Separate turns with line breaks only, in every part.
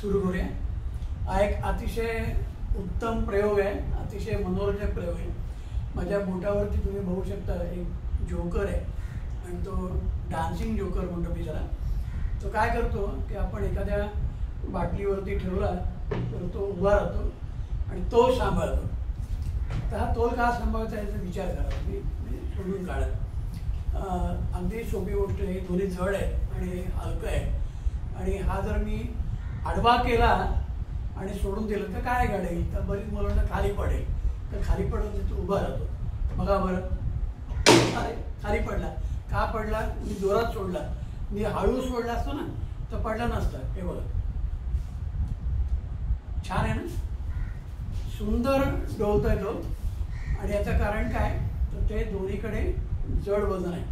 सुरू करूया. हा एक अतिशय उत्तम प्रयोग आहे, अतिशय मनोरंजक प्रयोग आहे. माझ्या बोटावरती तुम्ही बघू शकता एक जोकर आहे आणि तो डान्सिंग जोकर म्हणतो मी जरा. तो काय करतो की आपण एखाद्या बाटलीवरती ठेवला तर तो उभा राहतो आणि तो सांभाळतो. तर हा तोल का सांभाळता याचा विचार करा, मी शोधून काढा. अगदी सोपी गोष्ट आहे. दोन्ही जड आहे आणि हलकं आहे. आणि हा जर मी आडवा केला आणि सोडून दिलं तर काय घडेल, तर बरीच मला वाटतं खाली पडेल. तर खाली पडत तो उभा राहतो. बघा बरं, अरे खाली पडला. का पडला? मी जोरात सोडला. मी हळू सोडला असतो ना तर पडला नसता. हे बघा, छान आहे ना, सुंदर डोलतोय तो. आणि याचं कारण काय, तर ते दोन्हीकडे जड वजन आहे.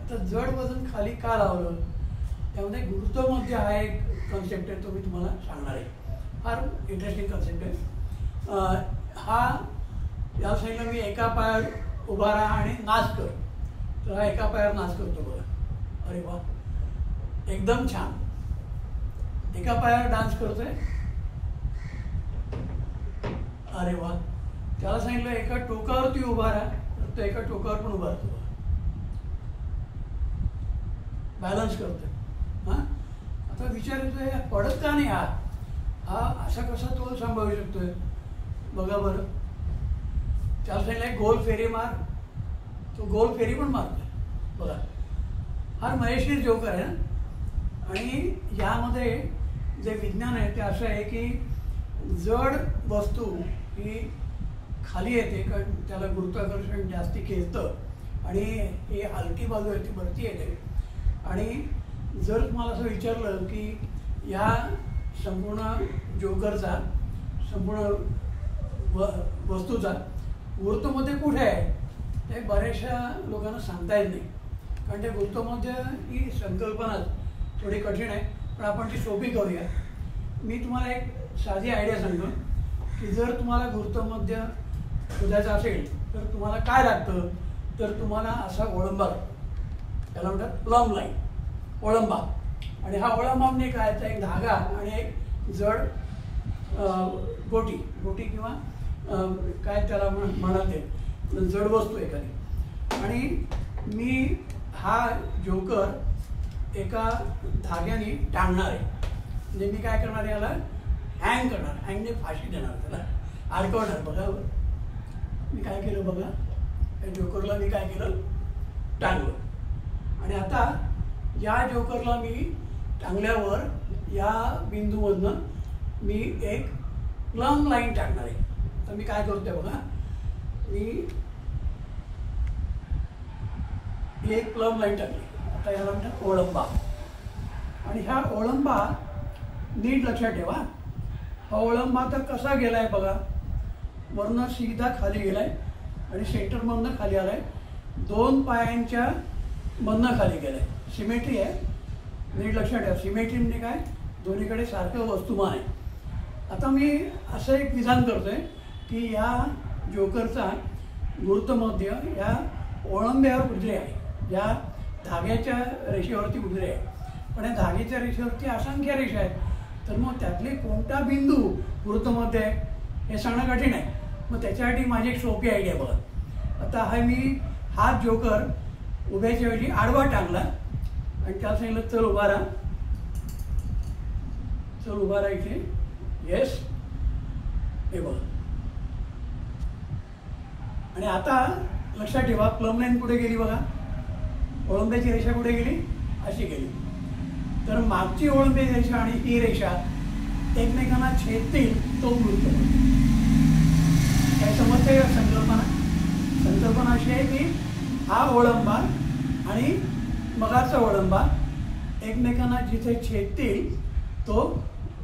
आता जड वजन खाली का लावलं, त्यामध्ये गुरुत्वमध्ये हा एक कन्सेप्ट आहे, तो मी तुम्हाला सांगणार आहे. फार इंटरेस्टिंग कन्सेप्ट आहे हा. या साईडला मी एका पायावर उभा राहा आणि नाच कर, तर हा एका पायावर नाच करतो बघा. अरे वा, एकदम छान. एका पायावर डान्स करतोय. अरे वा. त्याला सांगितलं एका टोकावरती उभा राहा, तर तो एका टोकावर पण उभा राहतो. बॅलन्स करतोय. हां, आता विचार येतोय पडत का नाही हा असा कसा तोल सांभाळू शकतोय. बघा बरं, त्याला सांगितलं एक गोल फेरी मार, तो गोल फेरी पण मारतोय. बघा, हा मजेशीर जोकर आहे ना. आणि यामध्ये जे विज्ञान आहे ते असं आहे की जड वस्तू ही खाली येते कारण त्याला गुरुत्वाकर्षण जास्ती खेचतं आणि ही हलकी बाजू आहे ती वरती येते. आणि जर तुम्हाला असं विचारलं की या संपूर्ण जोकरचा, संपूर्ण वस्तूचा गुरुत्वमध्य कुठे आहे, ते बऱ्याचशा लोकांना सांगता येत नाही. कारण ते गुरुत्वमध्य ही संकल्पनाच थोडी कठीण आहे, पण आपण ती सोपी करूया. मी तुम्हाला एक साधी आयडिया सांगतो की जर तुम्हाला गुरुत्वमध्य शोधायचं असेल तर तुम्हाला काय लागतं, तर तुम्हाला असा ओळंबा, त्याला म्हणतात प्लम लाईन, ओळंबा. आणि हा ओळंबा म्हणजे काय, तर एक धागा आणि एक जड गोटी किंवा काय त्याला म्हणत आहे, जड वस्तू एखादी. आणि मी हा जोकर एका धाग्याने टांगणार आहे. म्हणजे मी काय करणार, याला हँग करणार, हँगने फाशी देणार, त्याला अडकवणार. बघा मी काय केलं, बघा या जोकरला मी काय केलं, टांगलं. आणि आता या जोकरला मी टांगल्यावर या बिंदूमधनं मी एक प्लम लाईन टाकणार आहे. तर मी काय करतोय बघा, मी एक प्लम लाईन टाकली. आता याला म्हणतात ओळंबा. आणि हा ओळंबा नीट लक्षात ठेवा, हा ओळंबा तर कसा गेलाय बघा, वरनं सीधा खाली गेलाय आणि सेंटरमधनं खाली आलाय, दोन पायांच्या मधनं खाली गेलाय. सिमेट्री आहे, नीट लक्षात ठेवा. सिमेट्री म्हणजे काय, दोन्हीकडे सारखं वस्तुमान आहे. आता मी असं एक विधान करतोय की या जोकरचा गुरुत्वमध्य या ओळंब्यावर उजरे आहे, या धाग्याच्या रेषेवरती उजरे आहे. पण या धाग्याच्या रेषेवरती असंख्य रेषा आहेत, तर मग त्यातले कोणता बिंदू गुरुत्वमध्य आहे हे सांगणं कठीण आहे. मग त्याच्यासाठी माझी एक सोपी आयडिया बघा. आता हा जोकर उभ्याच्या ऐवजी आडवा टांगला आणि त्याला सांगितलं चल उभा राहा, चल उभा राहा इथे. येस, हे बघा. आणि आता लक्षात ठेवा, प्लम लाईन कुठे गेली बघा, ओळंब्याची रेषा कुठे गेली, अशी गेली. तर मागची ओळंब्याची रेषा आणि ही रेषा एकमेकांना छेदतील तो गुरुत्वमध्य. काय समजते संकल्पना अशी आहे की हा ओळंबा आणि मगाचा ओळंबा एकमेकांना जिथे छेदतील तो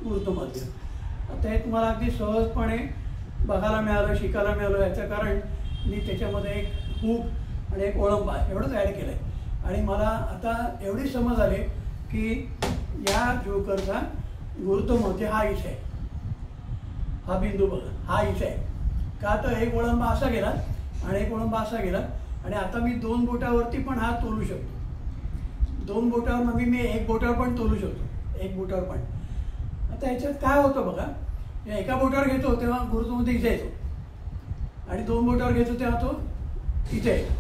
गुरुत्वमध्य. आता हे तुम्हाला अगदी सहजपणे बघायला मिळालं, शिकायला मिळालं. याचं कारण मी त्याच्यामध्ये एक हुक आणि एक ओळंबा एवढंच ॲड केलं आहे. आणि मला आता एवढी समज आली की या जोकरचा गुरुत्वमध्य हा इथे आहे. हा बिंदू बघा, हा इथे आहे. का तर एक ओळंबा असा गेला आणि एक ओळंबा असा गेला. आणि आता मी दोन बोटावरती पण हा तोलू शकतो. दोन बोटावर मी एक बोटावर पण तोलू शकतो, एक बोटावर पण. आता ह्याच्यात काय होतं बघा, या एका बोटावर घेतो तेव्हा गुरुत्वमध्य इथे येतो आणि 2 बोटावर घेतो तेव्हा तो इथे येतो.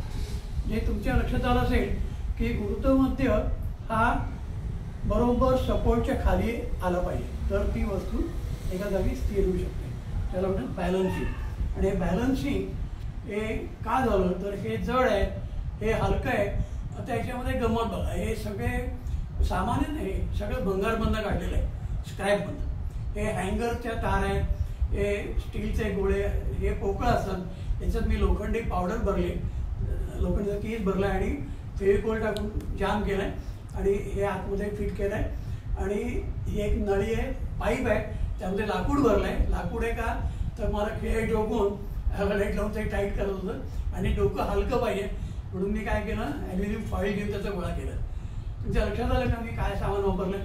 म्हणजे तुमच्या लक्षात आलं असेल की गुरुत्वमध्य हा बरोबर सपोर्टच्या खाली आला पाहिजे, तर ती वस्तू एका जागी स्थिर होऊ शकते. त्याला म्हणतात बॅलन्सिंग. आणि हे बॅलन्सिंग हे का झालं तर हे जड आहे, हे हलकं आहे. आता याच्यामध्ये गंमत बघा, हे सगळे सामान्य नाही, सगळं भंगारमधनं काढलेलं आहे, स्क्रॅपमधनं. हे हँगरच्या तार आहेत, हे स्टीलचे गोळे, हे पोकळ असतात. याच्यात मी लोखंडी पावडर भरले, लोखंडाचा कीस भरला आणि फेविकॉल टाकून जाम केला आहे आणि हे आतमध्ये फिट केलं आहे. आणि ही एक नळी आहे, पाईप आहे, त्यामध्ये लाकूड भरलं आहे. लाकूड आहे का तर मला खेळ डोकून लाईट लावून ते टाईट करत होतं आणि डोकं हलकं पाहिजे म्हणून मी काय केलं, ॲल्युमिनियम फॉईल घेऊन त्याचा गोळा केला. तुमच्या लक्षात आलं का मी काय सामान वापरलं?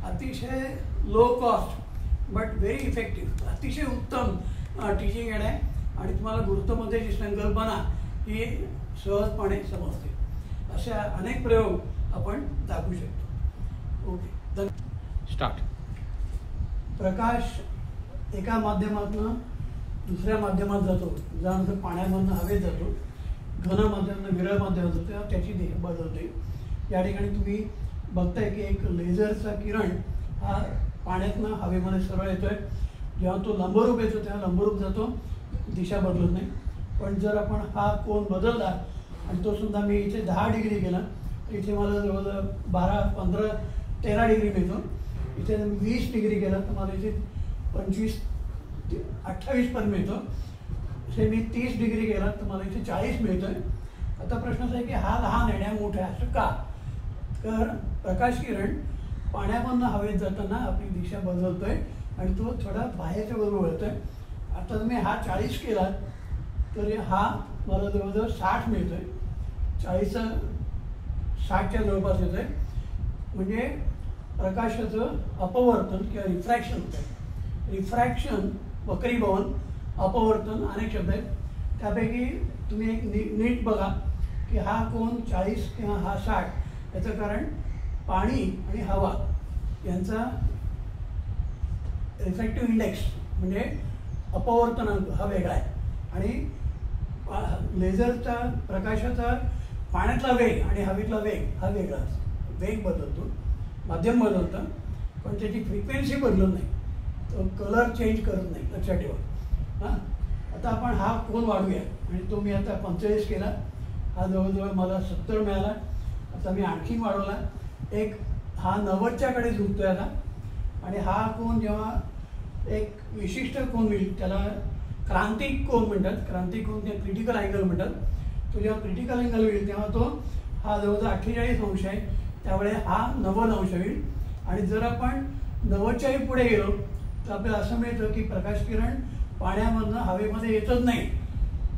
अतिशय low cost but very effective, अतिशय उत्तम टीचिंग एड आहे आणि तुम्हाला गुरुत्वमध्येची संकल्पना ही सहजपणे समजते. अशा अनेक प्रयोग आपण दाखवू शकतो. Okay,
start.
प्रकाश एका माध्यमातून दुसऱ्या माध्यमात जातो, उदाहरणार्थ पाण्यामधनं हवेत जातो, घन माध्यमातून विरळ माध्यमात जातो, तेव्हा त्याची दिशा बदलते. या ठिकाणी तुम्ही बघताय की एक लेझरचा किरण हा पाण्यातनं हवेमध्ये सरळ येतोय. जेव्हा तो लंबरूप येतो तेव्हा लंबरूप जातो, दिशा बदलत नाही. पण जर आपण हा कोन बदलला आणि तो सुद्धा मी इथे 10 डिग्री केला तर इथे मला जवळजवळ 12, 15, 13 डिग्री मिळतो. इथे 20 डिग्री केला तर मला इथे 25 ते 28 पर्यंत मिळतो. इथे मी 30 डिग्री केला तर मला इथे 40 मिळतो आहे. आता प्रश्न असा आहे की हा लहान आहे आणि मोठा आहे, असं का? तर प्रकाश किरण पाण्यामधनं हवेत जाताना आपली दिशा बदलतोय आणि तो थोडा बाहेरच्या बरोबर वळतोय. आता तुम्ही हा 40 केला तर हा मला जवळजवळ 60 मिळतोय. 40चा 60च्या जवळपास येतो आहे. म्हणजे प्रकाशाचं अपवर्तन किंवा रिफ्रॅक्शन होतं आहे. रिफ्रॅक्शन, वक्रीभवन, अपवर्तन अनेक शब्द आहेत. त्यापैकी तुम्ही एक नीट बघा की हा कोन 40 किंवा हा 60 याचं कारण पाणी आणि हवा यांचा रिफ्रॅक्टिव्ह इंडेक्स म्हणजे अपवर्तनांक हा वेगळा आहे. आणि लेझरचा प्रकाशाचा पाण्यातला वेग आणि हवेतला वेग हा वेगळा असतो. वेग बदलतो, माध्यम बदलतं, पण त्याची फ्रिक्वेन्सी बदलत नाही, तो कलर चेंज करत नाही, लक्षात ठेवा. हां, आता आपण हा कोन वाढूया आणि तो मी आता 45 केला. हा जवळजवळ मला 70 मिळाला. आता मी आणखीन वाढवला, एक हा 90च्याकडे झुकतोय आता. आणि हा कोन जेव्हा एक विशिष्ट कोन होईल त्याला क्रांतिक कोन म्हणतात. क्रांतिक कोन किंवा क्रिटिकल अँगल म्हणतात. तो जेव्हा क्रिटिकल अँगल होईल तेव्हा तो हा जवळजवळ 48 अंश आहे, त्यामुळे हा 90 अंश होईल. आणि जर आपण 90च्याही पुढे गेलो तर आपल्याला असं मिळतं की प्रकाश किरण पाण्यामधनं हवेमध्ये येतच नाही,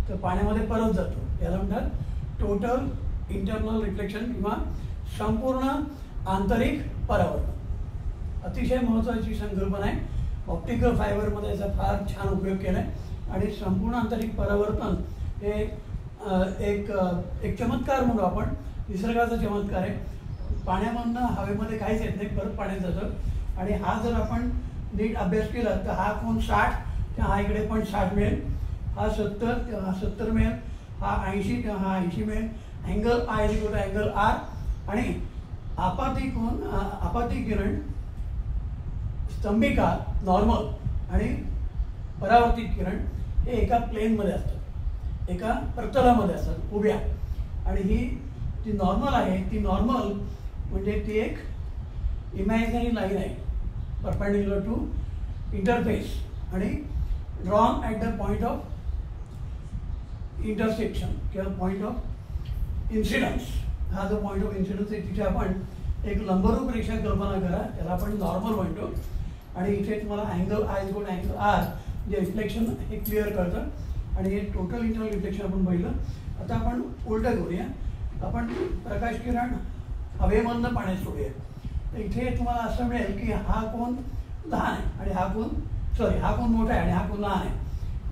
तर पाण्यामध्ये परत जातो. याला म्हणतात टोटल इंटरनल रिफ्लेक्शन किंवा संपूर्ण आंतरिक परावर्तन. अतिशय महत्त्वाची संकल्पना आहे. ऑप्टिकल फायबरमध्ये याचा फार छान उपयोग केला आहे. आणि संपूर्ण आंतरिक परावर्तन हे एक चमत्कार म्हणू आपण, निसर्गाचा चमत्कार आहे. पाण्यामधनं हवेमध्ये काहीच येत नाही, परत पाण्यात जातं. आणि हा जर आपण नीट अभ्यास केला तर हा कोन 60 तेव्हा हा इकडे पण 60 मिळेल, हा 70 तेव्हा हा 70 मिळेल, हा 80 तेव्हा हा 80 मिळेल. Angle i is equal to angle r. आणि आपाती किरण, स्तंभिका नॉर्मल आणि परावर्तित किरण हे एका प्लेनमध्ये असतात, एका प्रतलामध्ये असतात उभ्या. आणि ही जी नॉर्मल आहे ती नॉर्मल म्हणजे ती एक इमॅजिनरी लाईन आहे परपेंडिक्युलर टू इंटरफेस आणि drawn at the point of intersection किंवा पॉईंट ऑफ इन्सिडन्स. हा जो पॉईंट ऑफ इन्सिडन्स आहे तिथे आपण एक लंबरूप रेषा कल्पना करा, त्याला आपण नॉर्मल म्हणतो. आणि इथे तुम्हाला angle i is angle r जे रिफ्लेक्शन हे क्लिअर करतं. आणि हे टोटल इंटरनल रिफ्लेक्शन आपण पाहिलं. आता आपण उलटं करूया, आपण प्रकाश किरण हवेमधनं पाण्यात सोडूया. तर इथे तुम्हाला असं मिळेल की हा कोन लहान आहे आणि हा कोन मोठा आहे आणि हा कोन लहान आहे.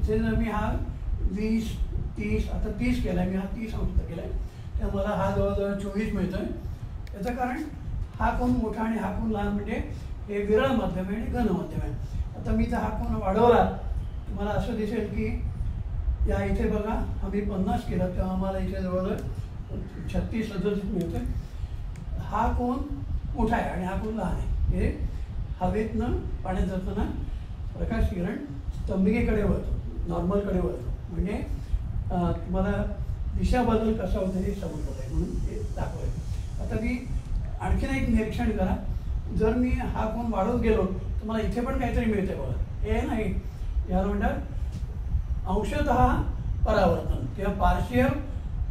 इथे जर मी हा 20, 30 आता 30 केला आहे, मी हा 30 अंश केला आहे, तर मला हा जवळजवळ 24 मिळतो आहे. याचं कारण हा कोन मोठा आणि हा कोन लहान म्हणजे हे विरळ माध्यम आहे आणि घन माध्यम आहे. आता मी जर हा कोन वाढवला तुम्हाला असं दिसेल की या इथे बघा आम्ही 50 केलं तेव्हा आम्हाला इथे जवळजवळ 36-37 मिळते. हा कोन मोठा आहे आणि हा कोन लहान आहे. हे हवेतनं पाण्यात जाताना प्रकाश किरण स्तंभिकेकडे वळतो, नॉर्मलकडे वळतो. म्हणजे तुम्हाला दिशा बदल कसा होतो हे समजत आहे म्हणून ते दाखवायचं. आता मी आणखीन एक निरीक्षण करा. जर मी हा कोन वाढवत गेलो तर मला इथे पण काहीतरी मिळते बघा. हे नाही याला म्हणतात अंशतः परावर्तन किंवा पार्शियल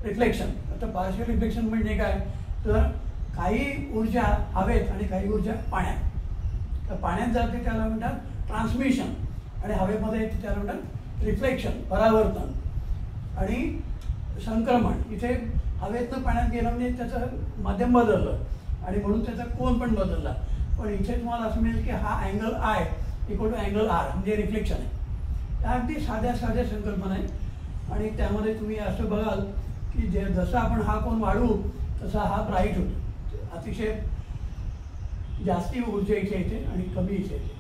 रिफ्लेक्शन. आता पार्शियल रिफ्लेक्शन म्हणजे काय तर काही ऊर्जा हवेत आणि काही ऊर्जा पाण्यात. तर पाण्यात जाते त्याला म्हणतात ट्रान्समिशन आणि हवेमध्ये येते त्याला म्हणतात रिफ्लेक्शन परावर्तन. आणि संक्रमण इथे हवेतनं पाण्यात गेलं म्हणजे त्याचं माध्यम बदललं आणि म्हणून त्याचा कोन पण बदलला. पण इथे तुम्हाला असं मिळेल की हा angle i equal to angle r म्हणजे रिफ्लेक्शन आहे. त्या अगदी साध्या संकल्पना आहे. आणि त्यामध्ये तुम्ही असं बघाल की जसं आपण हा कोन वाढवू तसा हा ब्राईट होतो. अतिशय जास्ती ऊर्जा इथे येते आणि कमी इथे येते.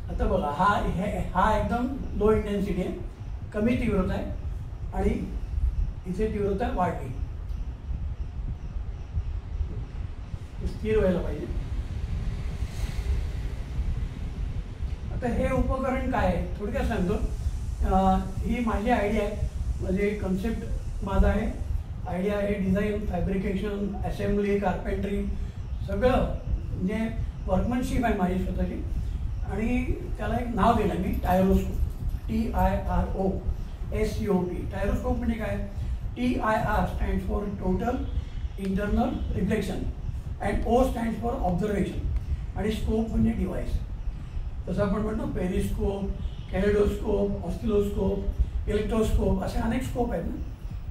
आता बघा हा एकदम लो इंटेन्सिटी आहे, कमी तीव्रता आहे आणि इथे तीव्रता वाढली. स्थिर व्हायला पाहिजे. आता हे उपकरण काय आहे थोडक्यात सांगतो. ही माझी आयडिया आहे, म्हणजे कन्सेप्ट माझा आहे, आयडिया आहे. डिझाईन, फॅब्रिकेशन, असेंब्ली, कार्पेंट्री सगळं म्हणजे वर्कमनशिप आहे माझी स्वतःची. आणि त्याला एक नाव दिलं मी टायरोस्कोप. TIROSCOP. टायरोस्कोप म्हणजे काय TIR stands for total internal reflection and O stands for observation आणि स्कोप म्हणजे डिव्हाइस. तसं आपण म्हणतो पेरिस्कोप, कॅलेडोस्कोप, ऑस्किलोस्कोप, इलेक्ट्रोस्कोप असे अनेक स्कोप आहेत ना.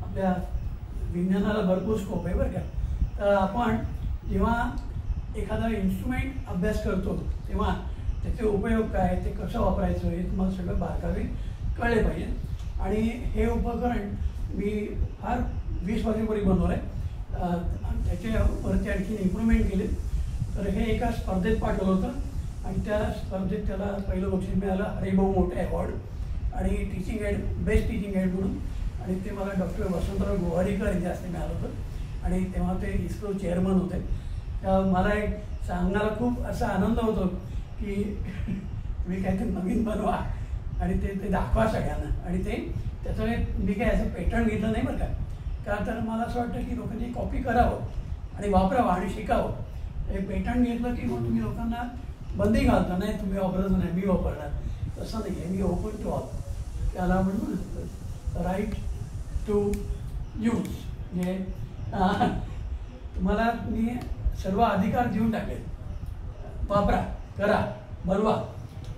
आपल्या विज्ञानाला भरपूर स्कोप आहे बरं का. तर आपण जेव्हा एखादा इन्स्ट्रुमेंट अभ्यास करतो तेव्हा त्याचे उपयोग काय, ते कसं वापरायचं हे तुम्हाला सगळं बारकावे कळले पाहिजे. आणि हे उपकरण मी फार 20 वर्षापूर्वी बनवलं आहे. त्याच्यावरती आणखी इम्प्रूव्हमेंट केले. तर हे एका स्पर्धेत पाठवलं होतं आणि त्या स्पर्धेत त्याला पहिलं बक्षीस मिळालं हरिभाऊ मोठे अवॉर्ड आणि teaching add, best teaching add म्हणून. आणि ते मला डॉक्टर वसंतराव गोवारीकर यांच्या हस्ते मिळालं होतं आणि तेव्हा ते इस्रो चेअरमन होते. मला एक सांगण्याला खूप असा आनंद होतो की तुम्ही काहीतरी नवीन बनवा आणि ते दाखवा सगळ्यांना. आणि ते त्याचं मी काय असं पेटंट घेतलं नाही बरं का तर मला असं वाटतं की लोकांनी कॉपी करावं आणि वापरावं आणि शिकावं. हे पेटंट घेतलं की मग तुम्ही लोकांना बंदी घालता, नाही तुम्ही वापरायचं नाही मी वापरणार, तसं नाही आहे. मी ओपन टू ऑल, त्याला म्हणून राईट टू यूज म्हणजे तुम्हाला मी सर्व अधिकार देऊन टाकले. वापरा, करा, बनवा.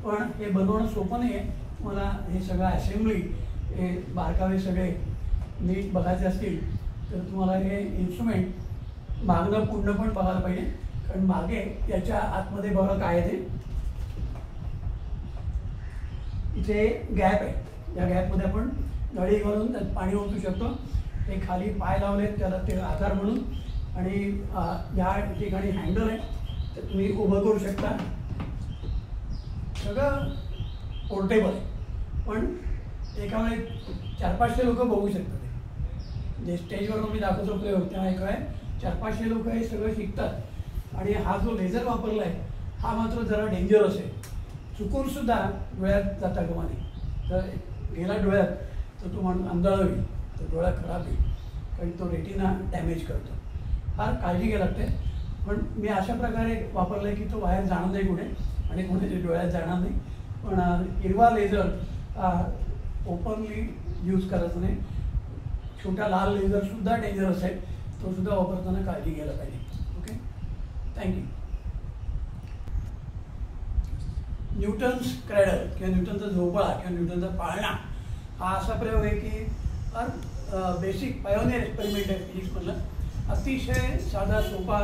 पण हे बनवणं सोपं नाही आहे. तुम्हाला हे सगळं असेंब्ली हे बारकावे सगळे नीट बघायचे असतील तर तुम्हाला हे इन्स्ट्रुमेंट मागणं पुढणं पण बघायला पाहिजे. कारण मागे याच्या आतमध्ये बघा काय आहे ते. इथे गॅप आहे, या गॅपमध्ये आपण नळी घालून त्यात पाणी ओतू शकतो. हे खाली पाय लावले त्याला ते आधार म्हणून आणि या ठिकाणी हँडल आहे तर तुम्ही उभं करू शकता. सगळं पोर्टेबल आहे. पण एका वेळी 400-500 लोक बघू शकतात. जे स्टेजवर मी दाखवतो प्रयोग तेव्हा एक वेळ 400-500 लोक हे सगळं शिकतात. आणि हा जो लेझर वापरला आहे हा मात्र जरा डेंजरस आहे. चुकून सुद्धा डोळ्यात जाता गमा नाही. तर गेला डोळ्यात तर तो माणूस आंधळा होईल, तो डोळा खराब होईल, कारण तो रेटिना डॅमेज करतो. फार काळजी घ्यावी लागते. पण मी अशा प्रकारे वापरलं आहे की तो बाहेर जाणार नाही कुठे आणि कोणाच्या डोळ्यात जाणार नाही. पण हिरवा लेझर ओपनली यूज करायचं नाही. छोटा लाल लेझरसुद्धा डेंजरस आहे, तो सुद्धा वापरताना काळजी घ्यायला पाहिजे. Okay, thank you. न्यूटन्स क्रॅडल किंवा न्यूटनचा झोपाळा किंवा न्यूटनचा पाळणा हा असा प्रयोग आहे की फार बेसिक पायोनियर एक्सपेरिमेंट आहे फिजिक्समधला. अतिशय साधा, सोपा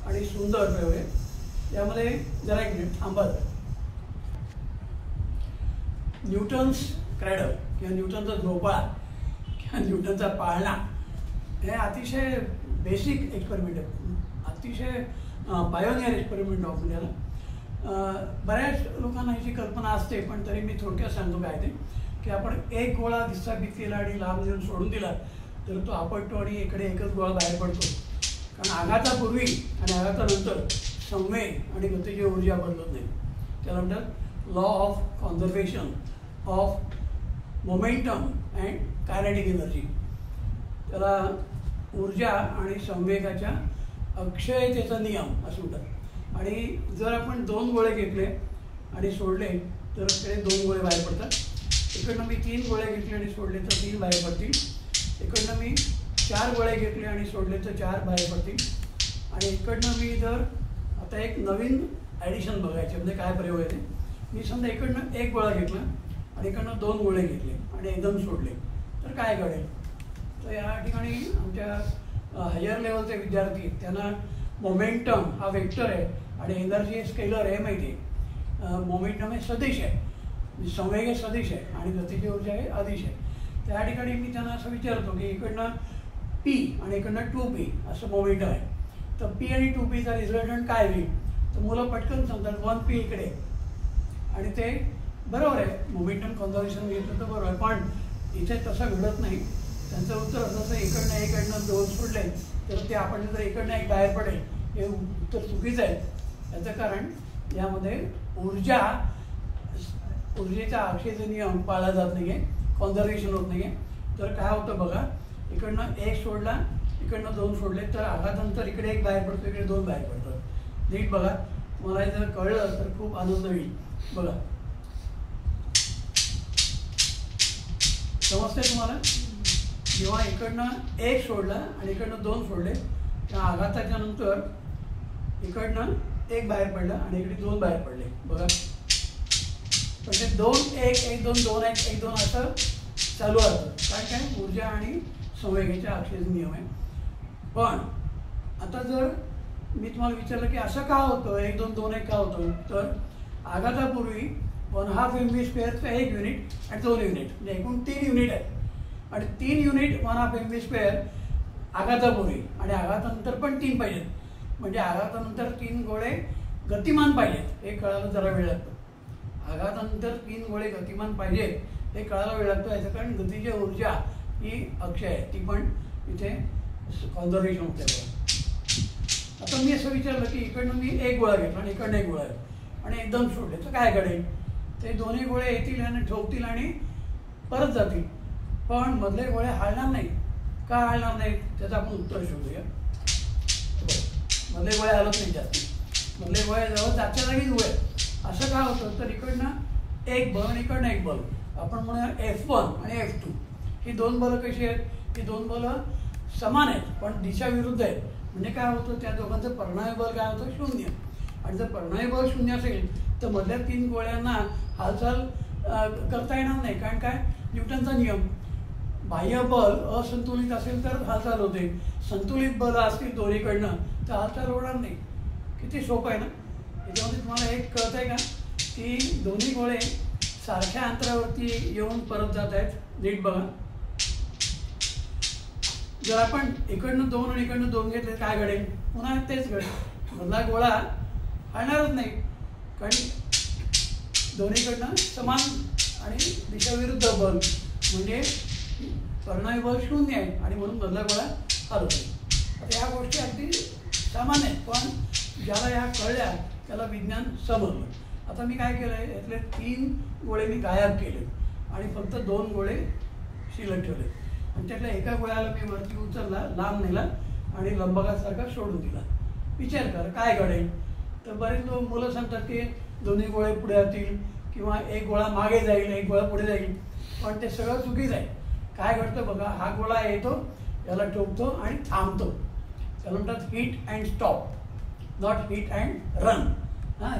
आणि सुंदर प्रयोग आहे. यामध्ये जरा एक मिनिट थांबा. न्यूटन्स क्रॅडल किंवा न्यूटनचा झोपाळा किंवा न्यूटनचा पाळणा हे अतिशय बेसिक एक्सपेरिमेंट आहे. अतिशय पायोनियर एक्सपेरिमेंट ऑफ इंडियाला बऱ्याच लोकांना ह्याची कल्पना असते, पण तरी मी थोडक्यात सांगतो काय ते, की आपण एक गोळा विस्थापित केला आणि लांब देऊन सोडून दिला तर तो आपटतो आणि इकडे एकच गोळा बाहेर पडतो. कारण आघातापूर्वी आणि आघातानंतर संवेग आणि गतीची ऊर्जा बदलत नाही. त्याला म्हणतात law of conservation of momentum and kinetic energy. त्याला ऊर्जा आणि संवेगाच्या अक्षयतेचा नियम असं म्हणतात. आणि जर आपण 2 गोळे घेतले आणि सोडले तर इकडे 2 गोळे बाहेर पडतात. इकडनं मी 3 गोळे घेतले आणि सोडले तर 3 बाहेर पडतील. इकडनं मी 4 गोळे घेतले आणि सोडले तर 4 बाहेर पडतील. आणि इकडनं मी जर आता एक नवीन ॲडिशन बघायचे म्हणजे काय प्रयोग आहे ते. मी समजा इकडनं 1 गोळा घेतला आणि इकडनं 2 गोळे घेतले आणि एकदम सोडले तर काय घडेल. तर या ठिकाणी आमच्या हायर लेवलचे विद्यार्थी त्यांना मोमेंटम हा वेक्टर आहे आणि एनर्जी हे स्केलर आहे माहिती आहे. मोमेंटम हे सदिश आहे, संवेग हे सदिश आहे आणि गतीची ऊर्जा हे अदिश आहे. त्या ठिकाणी मी त्यांना असं विचारतो की इकडनं P आणि इकडनं 2P असं मोमेंटम आहे. तर P आणि 2Pचा रिझल्टंट काय होईल. तर मुलं पटकन सांगतात 1P इकडे. आणि ते बरोबर आहे, मोमेंटम कॉन्झर्वेशन घेतलं तर बरोबर आहे, पण इथे तसं घडत नाही. त्यांचं उत्तर असं असं इकडनं इकडनं 2 सोडले तर ते आपण जर इकडनं 1 बाहेर पडेल हे उत्तर चुकीचं आहे. याचं कारण यामध्ये ऊर्जेचा अक्षयचा नियम पाळला जात नाही आहे, कॉन्झर्वेशन होत नाही आहे. तर काय होतं बघा, इकडनं 1 सोडला इकडनं 2 सोडले तर आघातानंतर इकडे 1 बाहेर पडतो, इकडे 2 बाहेर पडतात. नीट बघा, मला हे जर कळलं तर खूप आनंद होईल. बघा समजते तुम्हाला. जेव्हा इकडनं 1 सोडला आणि इकडनं 2 सोडले त्या आघाताच्या नंतर इकडनं 1 बाहेर पडलं आणि इकडे 2 बाहेर पडले. बघा पण ते 2 1 1 2 2 1 1 2 असं चालू असतं. काय ऊर्जा आणि संवेगाच्या अक्षयचा नियम आहे. पण आता जर मी तुम्हाला विचारलं की असं का होतं 1 2 2 1 का होतं, तर आघातापूर्वी 1/2 mv² 1 युनिट आणि 2 युनिट म्हणजे एकूण 3 युनिट आहेत. आणि 3 युनिट 1/2 mv² आघातापूर्वी आणि आघातानंतर पण 3 पाहिजेत. म्हणजे आघातानंतर 3 गोळे गतिमान पाहिजेत हे कळायला जरा वेळ लागतो. आघातानंतर 3 गोळे गतिमान पाहिजेत हे कळायला वेळ लागतो. याचं कारण गतीची ऊर्जा ही अक्षय आहे, ती पण इथे कॉन्झर्वेशन होते. आता मी असं विचारलं की इकडनं मी 1 गोळा घेतला आणि इकडनं 1 गोळा घेतला आणि एकदम सोडले तर काय घडेल. ते दोन्ही गोळे येतील आणि ठोकतील आणि परत जातील, पण मधले गोळे हालणार नाही. का हालणार नाहीत त्याचं आपण उत्तर शोधूया. मधले गोळे हलत नाही जास्त, मधले गोळे जवळ जागच्या जागीच उभे. असं का होतं तर इकडनं 1 बल आणि इकडनं 1 बल, आपण म्हणूया F1 आणि F2 ही 2 बलं कशी आहेत, ही 2 बलं समान आहेत पण दिशा विरुद्ध आहेत. म्हणजे काय होतं त्या दोघांचं परिणामी बल काय होतं 0. आणि जर परिणामी बल 0 असेल तर मधल्या 3 गोळ्यांना हालचाल करता येणार नाही. कारण काय न्यूटनचा नियम, बाह्य बल असंतुलित असेल तर हालचाल होते, संतुलित बल असतील दोन्हीकडनं तर हालचाल होणार नाही. किती सोपं आहे ना. याच्यामध्ये तुम्हाला एक कळत आहे का की दोन्ही गोळे सारख्या अंतरावरती येऊन परत जात आहेत. नीट बघा, जर आपण इकडनं 2 आणि इकडनं 2 घेतले काय घडेल, पुन्हा तेच घडेल. मधला गोळा हलणारच नाही कारण दोन्हीकडनं समान आणि दिशाविरुद्ध बल म्हणजे परिणामी बल 0 आहे आणि म्हणून मधला गोळा हलत नाही. आता या गोष्टी अगदी सामान्य आहेत, पण ज्याला या कळल्या त्याला विज्ञान समजलं. आता मी काय केलं आहे, यातले 3 गोळे मी गायब केले आणि फक्त 2 गोळे शिल्लक ठेवले. आणि त्यातल्या एका गोळ्याला मी वरती उचलला, लांब नेला आणि लंबकासारखा सोडून दिला. विचार कर काय घडेल. तर बरेच लोक मुलं सांगतात की दोन्ही गोळे पुढे जातील किंवा 1 गोळा मागे जाईल 1 गोळा पुढे जाईल, पण ते सगळं चुकीचं आहे. काय घडतं बघा, हा गोळा येतो याला ठोकतो आणि थांबतो. त्याला म्हणतात hit and stop, not hit and run.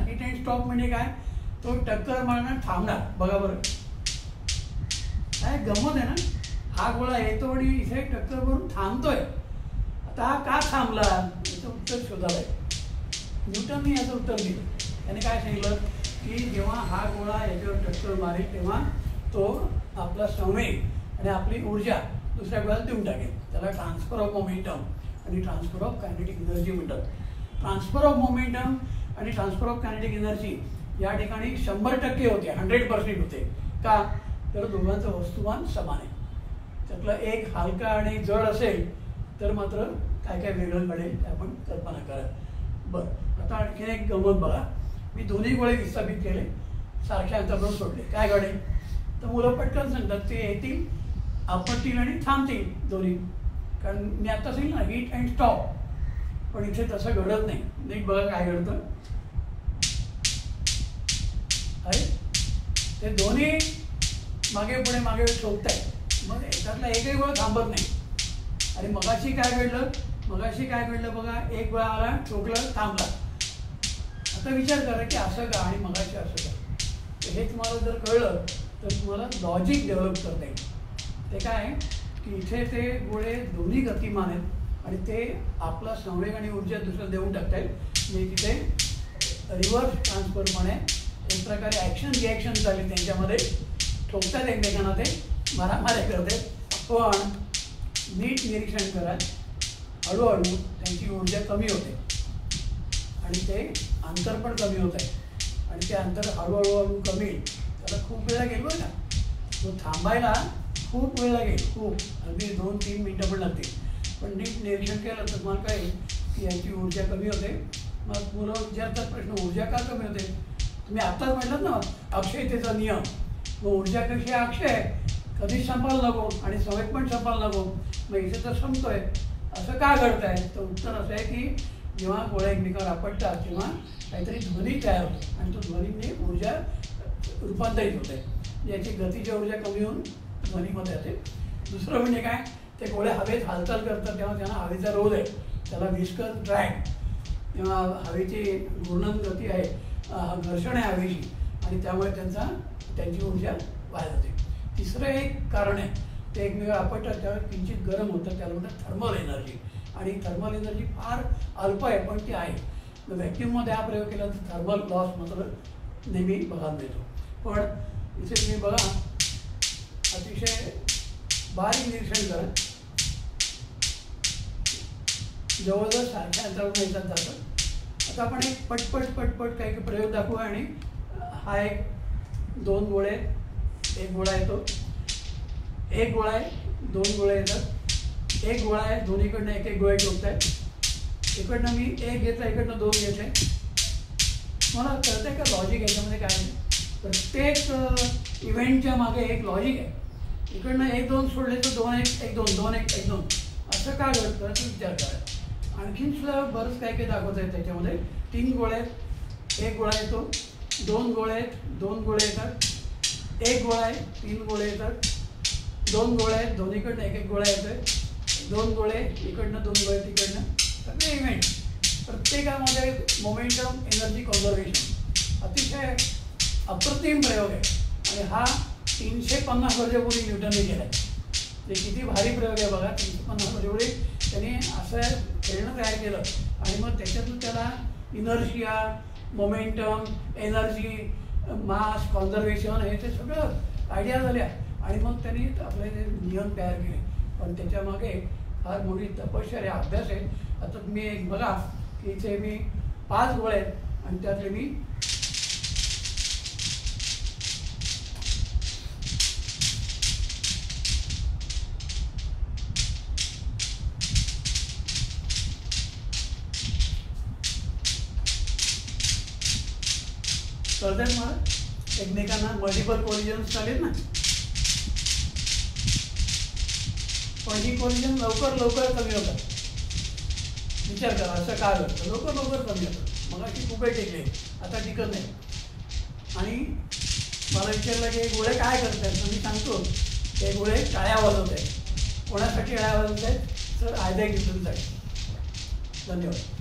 Hit and stop म्हणजे काय, तो टक्कर मारणार थांबणार. बघा बरं काय गंमत आहे ना. हा गोळा येतो आणि इथे टक्कर मारून थांबतोय. आता हा का थांबला याचं उत्तर शोधायला आहे. न्यूटनने याचं उत्तर दिलं. त्याने काय सांगितलं की जेव्हा हा गोळा याच्यावर टक्कर मारेल तेव्हा तो आपला संवेग आणि आपली ऊर्जा दुसऱ्या गोळ्याला देऊन टाकेल. त्याला ट्रान्सफर ऑफ मोमेंटम आणि ट्रान्सफर ऑफ कायनेटिक एनर्जी म्हणतात. ट्रान्सफर ऑफ मोमेंटम आणि ट्रान्सफर ऑफ कायनेटिक एनर्जी या ठिकाणी 100% होते, 100% होते. का तर दोघांचं वस्तुमान समान आहे. त्यातलं एक हलका आणि जड असेल तर मात्र काय काय वेगळं घडेल ते आपण कल्पना करा. बरं, आता आणखीन एक गंमत बघा. मी दोन्ही गोळे विस्थापित केले, सारख्या अंतरावर सोडले, काय घडेल? तर मुलं पटकन सांगतात ते येतील, आपटतील आणि थांबतील दोन्ही. कारण मी आता सांगितलं ना हिट अँड स्टॉप, पण इथे तसं घडत नाही. नीट बघा काय घडतं. अरे ते दोन्ही मागे पुढे मागे ठोकत आहेत, मग त्यातला एकही गोळा थांबत नाही. आणि मगाशी काय घडलं बघा, एक गोळा आला, ठोकलं, थांबला. आता विचार करा की असं का आणि मगाशी असं का. तर हे तुम्हाला जर कळलं तर तुम्हाला लॉजिक डेव्हलप करता येईल. ते काय आहे की इथे ते गोळे दोन्ही गतिमान आहेत आणि ते आपला संवेग आणि ऊर्जा दुसरं देऊन टाकतायत. म्हणजे तिथे रिव्हर्स ट्रान्सफरप्रमाणे एक प्रकारे ॲक्शन रिॲक्शन झाली त्यांच्यामध्ये, ठोकतात एकमेकांना, ते मारामाऱ्या करतात. पण नीट निरीक्षण करा, हळूहळू त्यांची ऊर्जा कमी होते आणि ते अंतर पण कमी होत आहे. आणि ते अंतर हळूहळू कमी, त्याला खूप वेळ लागेल बरं का. तो थांबायला खूप वेळ लागेल, खूप, अगदी 2-3 मिनटं पण लागतील. पण नीट निरीक्षण केलं तर तुम्हाला कळेल की यांची ऊर्जा कमी होते. मग मुलं विचारतात प्रश्न, ऊर्जा का कमी होते? तुम्ही आत्ताच म्हटलं ना अक्षयतेचा नियम. मग ऊर्जा कशी अक्षय, कधीच संपायला नको आणि संवेग पण संपायला नको. मग इथे तर संपतोय, असं का घडत आहे? तर उत्तर असं आहे की जेव्हा गोळे एकमेकावर आपटतात तेव्हा काहीतरी ध्वनी तयार होतो आणि तो ध्वनीने ऊर्जा रूपांतरित होते. याची गतीची ऊर्जा कमी होऊन ध्वनीमध्ये येते. दुसरं म्हणजे काय, ते गोळे हवेत हालचाल करतात तेव्हा त्यांना हवेचा रोध आहे, त्याला व्हिस्कस ड्रॅग, तेव्हा हवेची घूर्णन गती आहे, घर्षण आहे हवेची, आणि त्यामुळे त्यांची ऊर्जा वाया जाते. तिसरं एक कारण आहे, ते एकमेकांना आपटतात त्यावेळेस किंचित गरम होतं, त्याला म्हणतात थर्मल एनर्जी. आणि थर्मल एनर्जी फार अल्प आहे पण ती आहे. व्हॅक्यूममध्ये हा प्रयोग केला तर थर्मल लॉस मात्र नेहमी बघायला मिळतो. पण इथे तुम्ही बघा, अतिशय बारीक निरीक्षण करा, जवळजवळ सारख्या अंतरावरून येतात जातं. आता आपण एक पटपट काही प्रयोग दाखवू. आणि हा एक 2 गोळे, एक गोळा येतो, एक गोळा आहे, 2 गोळे येतात, एक गोळा आहे, दोन्हीकडनं एक गोळे ठोकत आहेत. इकडनं मी एक घेतला, इकडनं 2 घेतले. मला कळतंय का लॉजिक याच्यामध्ये काय आहे? प्रत्येक इव्हेंटच्या मागे एक लॉजिक आहे. इकडनं 1-2 सोडले तर 2-1-1-2, 2-1-1-2 असं का घडतं तर विचार करा. आणखीन सुद्धा बरंच काय दाखवत आहे त्याच्यामध्ये. 3 गोळे आहेत, एक गोळा येतो, 2 गोळे आहेत, 2 गोळे येतात, एक गोळा आहे, 3 गोळे येतात, 2 गोळे आहेत, दोन्हीकडनं एक गोळा येतोय, 2 गोळे इकडनं, 2 गोळे तिकडनं. सगळे इव्हेंट, प्रत्येकामध्ये मोमेंटम एनर्जी कॉन्झर्वेशन अतिशय अप्रतिम प्रयोग आहे. आणि हा 350 वर्षापूर्वी न्यूटनने केला आहे. ते किती भारी प्रयोग आहे बघा. 350 वर्षापूर्वी त्यांनी असं खेळणं तयार केलं आणि मग त्याच्यातून त्याला इनर्शिया, मोमेंटम, एनर्जी, मास, कॉन्झर्वेशन हे ते सगळं आयडिया झाल्या. आणि मग त्यांनी आपले जे नियम तयार केले. पण त्याच्यामागे फार मोठी तपश्चर्या, अभ्यास आहे. आता तुम्ही एक बघा की इथे मी 5 गोळे आहेत आणि त्यातले मी कळतात मला एकमेकांना मल्टिपल कोलिजन्स चालेल ना. पण ही कोलिजन लवकर कमी होतात. विचार करा असं काय होतं, लवकर कमी होतं. मग अशी खूप टिकले, आता टिकत नाही. आणि मला विचारलं की गोळे काय करतात, तर मी सांगतो ते गोळे टाळ्या वाजवत आहेत. कोणासाठी टाळ्या वाजवत आहेत तर आयदर न्यूटनसाठी. धन्यवाद.